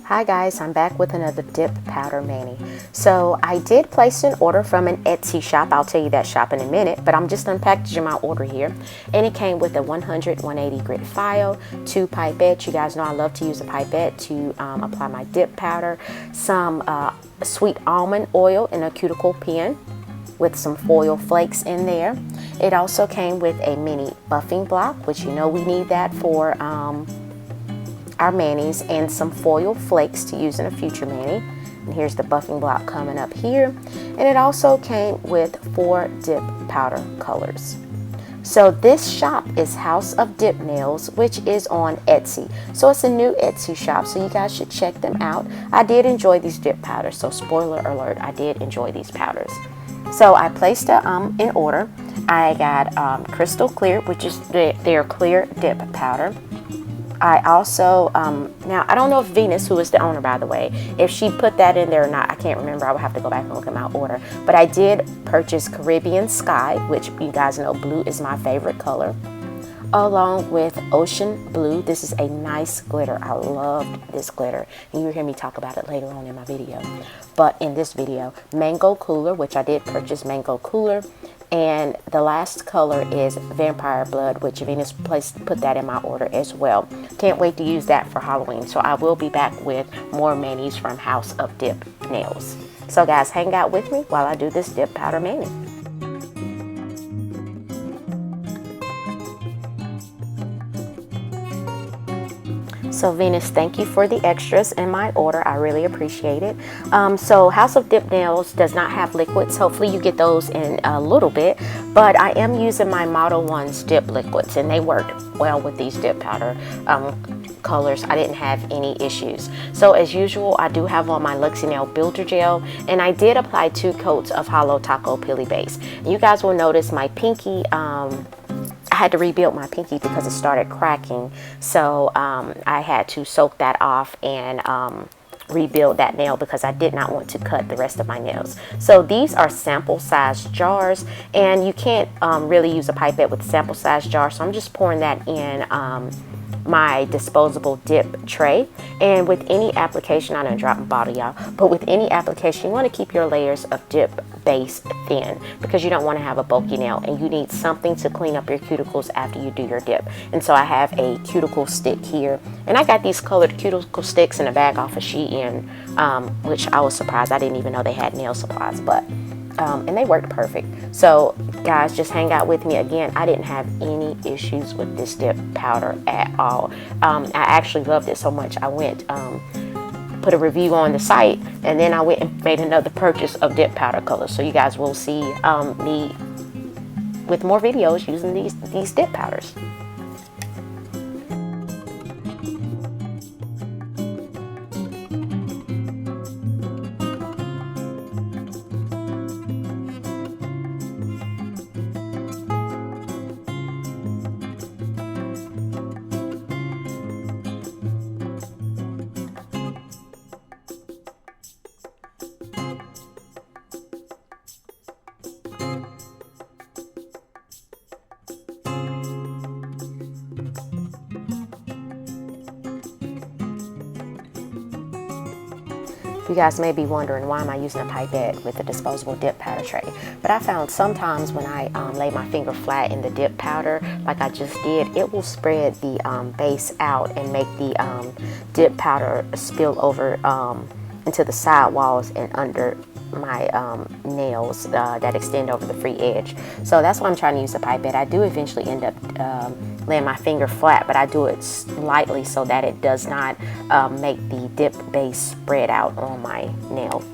Hi guys, I'm back with another dip powder mani. So I did place an order from an Etsy shop. I'll tell you that shop in a minute, but I'm just unpackaging my order here. And it came with a 100-180 grit file, 2 pipettes. You guys know I love to use a pipette to apply my dip powder, some sweet almond oil in a cuticle pen with some foil flakes in there. It also came with a mini buffing block, which you know we need that for our manis, and some foil flakes to use in a future mani. And here's the buffing block coming up here. And it also came with 4 dip powder colors. So this shop is House of Dip Nails, which is on Etsy. So it's a new Etsy shop, so you guys should check them out. I did enjoy these dip powders, so spoiler alert, I did enjoy these powders. So I placed an order. I got crystal clear, which is their clear dip powder. I also, now I don't know if Venus, who is the owner by the way, if she put that in there or not, I can't remember. I would have to go back and look at my order. But I did purchase Caribbean Sky, which you guys know blue is my favorite color, along with Ocean Blue. This is a nice glitter. I loved this glitter. And you'll hear me talk about it later on in my video. But in this video, Mango Cooler, which I did purchase Mango Cooler. And the last color is Vampire Blood, which Venus put that in my order as well. Can't wait to use that for Halloween. So I will be back with more manis from House of Dip Nails. So guys, hang out with me while I do this dip powder mani. So Venus, thank you for the extras in my order. I really appreciate it. So House of Dip Nails does not have liquids. Hopefully you get those in a little bit. But I am using my Model 1's dip liquids, and they worked well with these dip powder colors. I didn't have any issues. So as usual, I do have on my Luxy Nail Builder Gel, and I did apply 2 coats of Holo Taco Pili Base. And you guys will notice my pinky, I had to rebuild my pinky because it started cracking, so I had to soak that off and rebuild that nail because I did not want to cut the rest of my nails. So these are sample size jars, and you can't really use a pipette with sample size jars, so I'm just pouring that in my disposable dip tray. And with any application, I done dropped my bottle, y'all, but with any application, you want to keep your layers of dip base thin because you don't want to have a bulky nail, and you need something to clean up your cuticles after you do your dip. And so I have a cuticle stick here, and I got these colored cuticle sticks in a bag off of Shein, which I was surprised. I didn't even know they had nail supplies, but and they worked perfect. So guys, just hang out with me. Again, I didn't have any issues with this dip powder at all. I actually loved it so much I went put a review on the site, and then I went and made another purchase of dip powder colors. So you guys will see me with more videos using these dip powders. You guys may be wondering, why am I using a pipette with a disposable dip powder tray? But I found sometimes when I lay my finger flat in the dip powder, like I just did, it will spread the base out and make the dip powder spill over into the side walls and under my nails that extend over the free edge. So that's why I'm trying to use a pipette. I do eventually end up laying my finger flat, but I do it lightly so that it does not make the dip base spread out on my nail.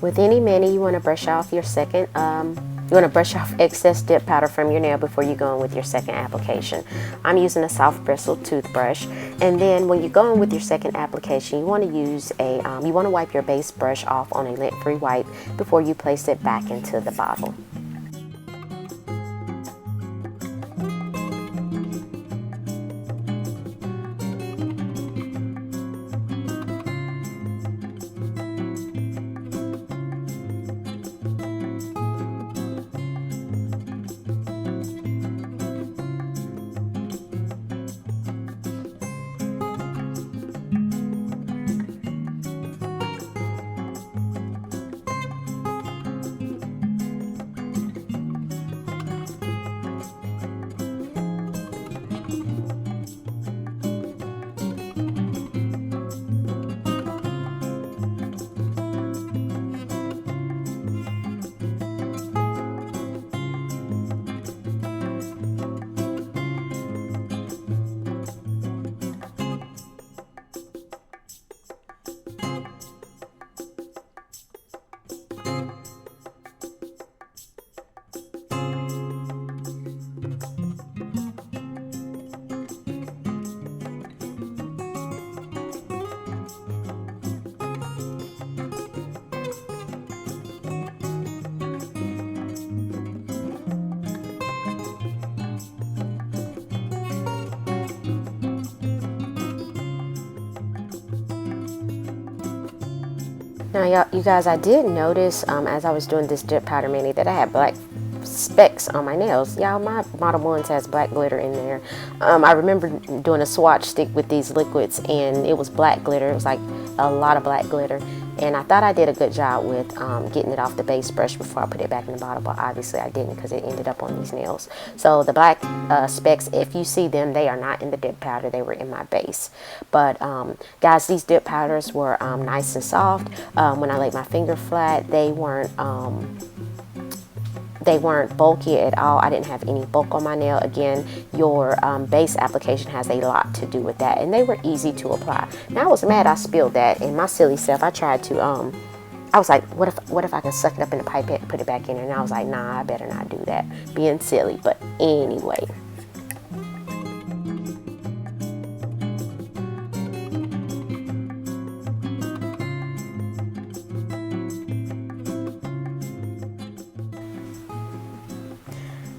With any mani, you want to brush off your second, you want to brush off excess dip powder from your nail before you go in with your second application. I'm using a soft bristle toothbrush, and then when you go in with your second application, you want to use a, you want to wipe your base brush off on a lint-free wipe before you place it back into the bottle. Now, y'all, you guys, I did notice as I was doing this dip powder mani that I had black specks on my nails. Y'all, my Model Ones has black glitter in there. I remember doing a swatch stick with these liquids, and it was black glitter. It was like a lot of black glitter. And I thought I did a good job with getting it off the base brush before I put it back in the bottle, but obviously I didn't because it ended up on these nails. So the black specks, if you see them, they are not in the dip powder. They were in my base. But guys, these dip powders were nice and soft. When I laid my finger flat, they weren't bulky at all. I didn't have any bulk on my nail. Again, your base application has a lot to do with that, and they were easy to apply. Now, I was mad I spilled that, and my silly self, I tried to, I was like, what if I can suck it up in the pipette and put it back in there? And I was like, nah, I better not do that. Being silly, but anyway.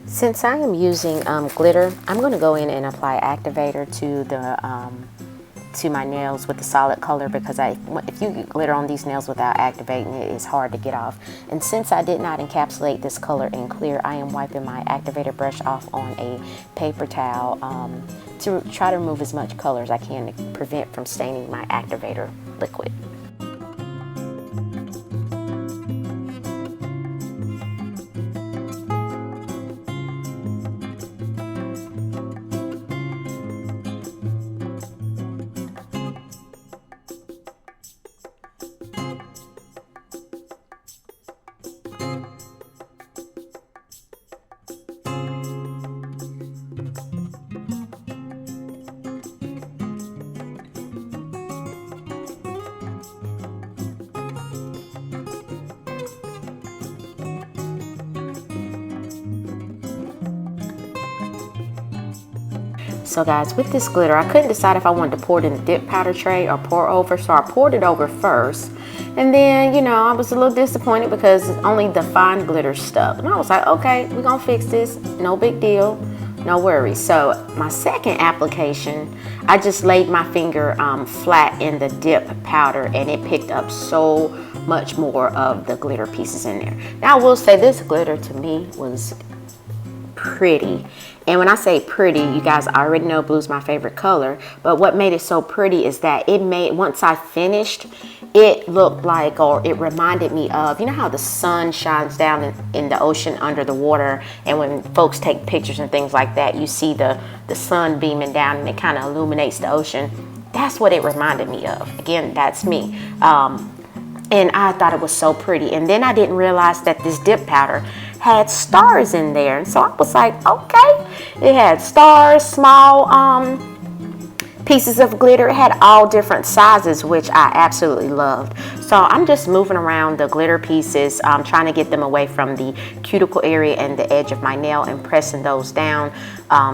Since I am using glitter, I'm going to go in and apply activator to my nails with the solid color, because if you get glitter on these nails without activating it, it's hard to get off. And since I did not encapsulate this color in clear, I am wiping my activator brush off on a paper towel to try to remove as much color as I can to prevent from staining my activator liquid. So guys, with this glitter, I couldn't decide if I wanted to pour it in the dip powder tray or pour over, so I poured it over first. And then, you know, I was a little disappointed because only the fine glitter stuck. And I was like, okay, we're gonna fix this, no big deal, no worries. So my second application, I just laid my finger flat in the dip powder, and it picked up so much more of the glitter pieces in there. Now I will say this glitter to me was pretty. And when I say pretty, you guys already know blue's my favorite color, but what made it so pretty is that it made, once I finished, it looked like, or it reminded me of, you know how the sun shines down in the ocean under the water, and when folks take pictures and things like that, you see the sun beaming down and it kind of illuminates the ocean. That's what it reminded me of. Again, that's me. And I thought it was so pretty. And then I didn't realize that this dip powder had stars in there. And so I was like, okay. It had stars, small pieces of glitter. It had all different sizes, which I absolutely loved. So I'm just moving around the glitter pieces, trying to get them away from the cuticle area and the edge of my nail, and pressing those down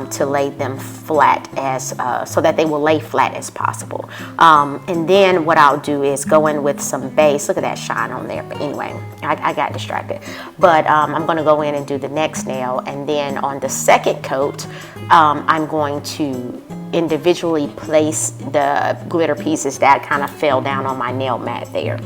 to lay them flat as so that they will lay flat as possible. And then what I'll do is go in with some base. Look at that shine on there. But anyway, I got distracted. But I'm going to go in and do the next nail, and then on the second coat, I'm going to individually place the glitter pieces that kind of fell down on my nail mat there.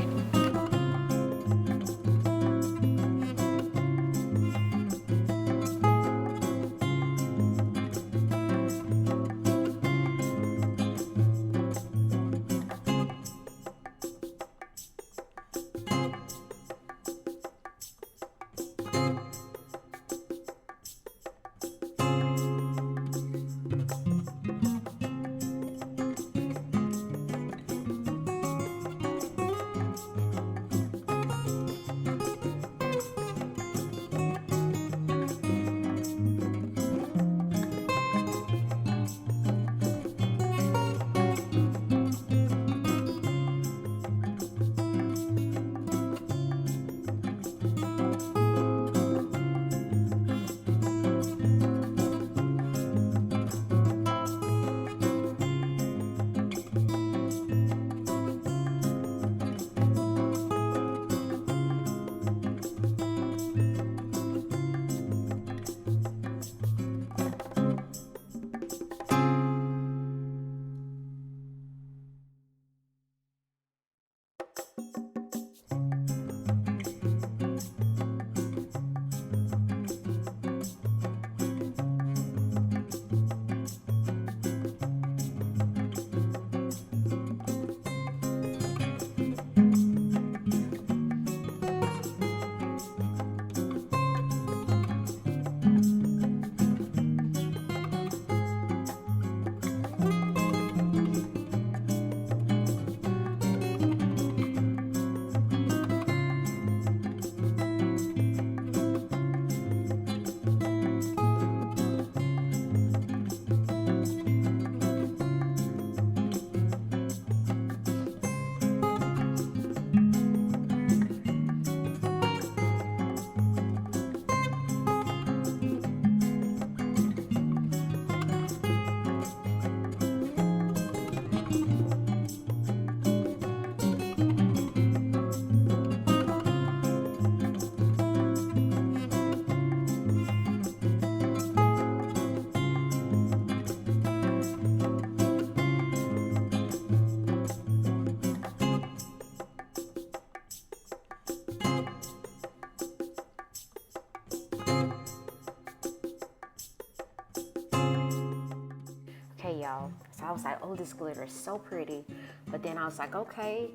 So I was like, oh, this glitter is so pretty. But then I was like, okay,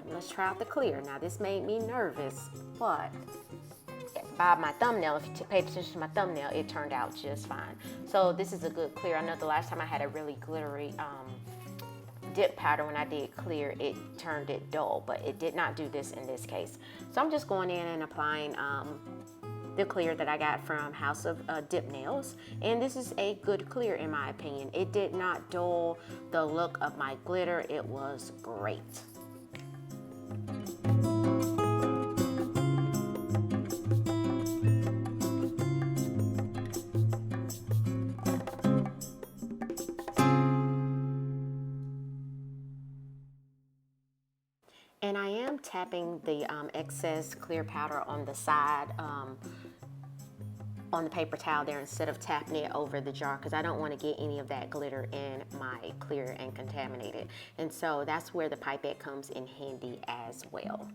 let's try out the clear. Now this made me nervous, but by my thumbnail, if you paid attention to my thumbnail, it turned out just fine. So this is a good clear. I know the last time I had a really glittery dip powder, when I did clear, it turned it dull, but it did not do this in this case. So I'm just going in and applying the clear that I got from House of Dipnails, and this is a good clear in my opinion. It did not dull the look of my glitter. It was great. And I am tapping the excess clear powder on the side on the paper towel there instead of tapping it over the jar, because I don't want to get any of that glitter in my clear and contaminate it. And so that's where the pipette comes in handy as well.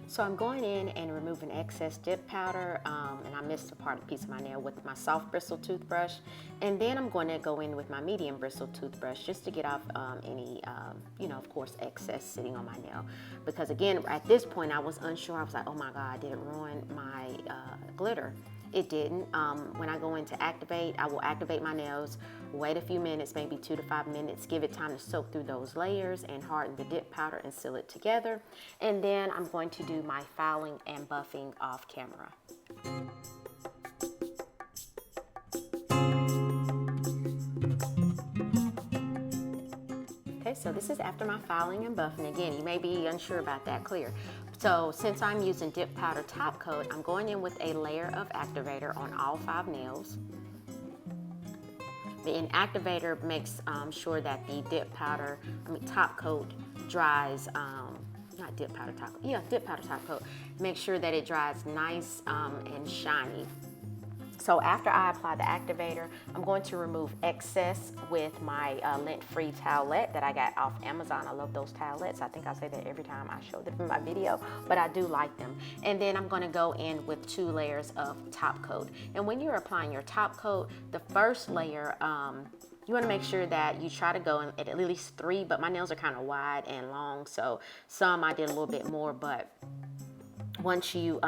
So I'm going in and removing excess dip powder, and I missed a piece of my nail with my soft bristle toothbrush. And then I'm going to go in with my medium bristle toothbrush just to get off any, you know, of course, excess sitting on my nail. Because again, at this point, I was unsure. I was like, oh my God, did it ruin my glitter? It didn't. When I go in to activate, I will activate my nails, wait a few minutes, maybe 2 to 5 minutes, give it time to soak through those layers and harden the dip powder and seal it together. And then I'm going to do my filing and buffing off camera. Okay, so this is after my filing and buffing. Again, you may be unsure about that clear. So since I'm using dip powder top coat, I'm going in with a layer of activator on all 5 nails. The activator makes sure that the dip powder, top coat dries, not dip powder top coat, yeah, dip powder top coat. Make sure that it dries nice and shiny. So after I apply the activator, I'm going to remove excess with my lint-free towelette that I got off Amazon. I love those towelettes. I think I say that every time I show them in my video, but I do like them. And then I'm going to go in with 2 layers of top coat. And when you're applying your top coat, the first layer, you want to make sure that you try to go in at least 3, but my nails are kind of wide and long, so some I did a little bit more. But once you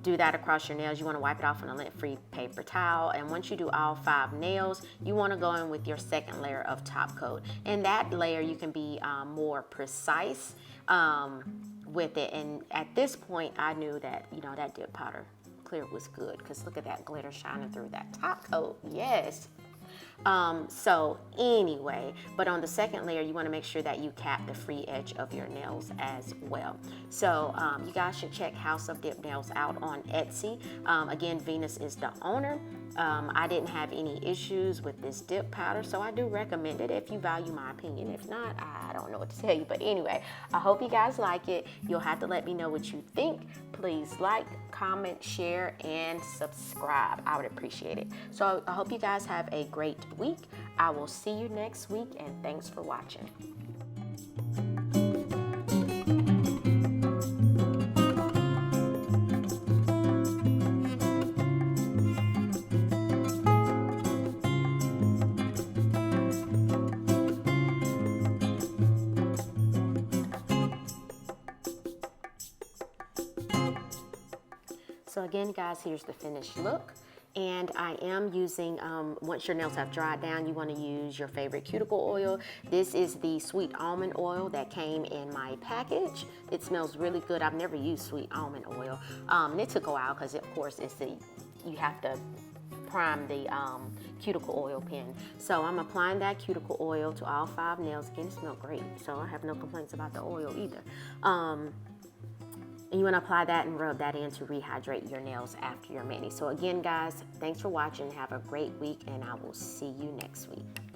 do that across your nails, you want to wipe it off on a lint-free paper towel. And once you do all 5 nails, you want to go in with your second layer of top coat. And that layer, you can be more precise with it. And at this point, I knew that, you know, that dip powder clear was good, because look at that glitter shining through that top coat. Yes. So anyway, but on the second layer, you want to make sure that you cap the free edge of your nails as well. So you guys should check House of Dipnails out on Etsy. Again, Venus is the owner. I didn't have any issues with this dip powder, so I do recommend it if you value my opinion. If not, I don't know what to tell you. But anyway, I hope you guys like it. You'll have to let me know what you think. Please like, comment, share, and subscribe. I would appreciate it. So I hope you guys have a great week. I will see you next week, and thanks for watching. So again, guys, here's the finished look. And I am using, once your nails have dried down, you want to use your favorite cuticle oil. This is the sweet almond oil that came in my package. It smells really good. I've never used sweet almond oil. And it took a while because, of course, you have to prime the cuticle oil pen. So I'm applying that cuticle oil to all 5 nails. Again, it smells great, so I have no complaints about the oil either. And you want to apply that and rub that in to rehydrate your nails after your mani. So again, guys, thanks for watching. Have a great week, and I will see you next week.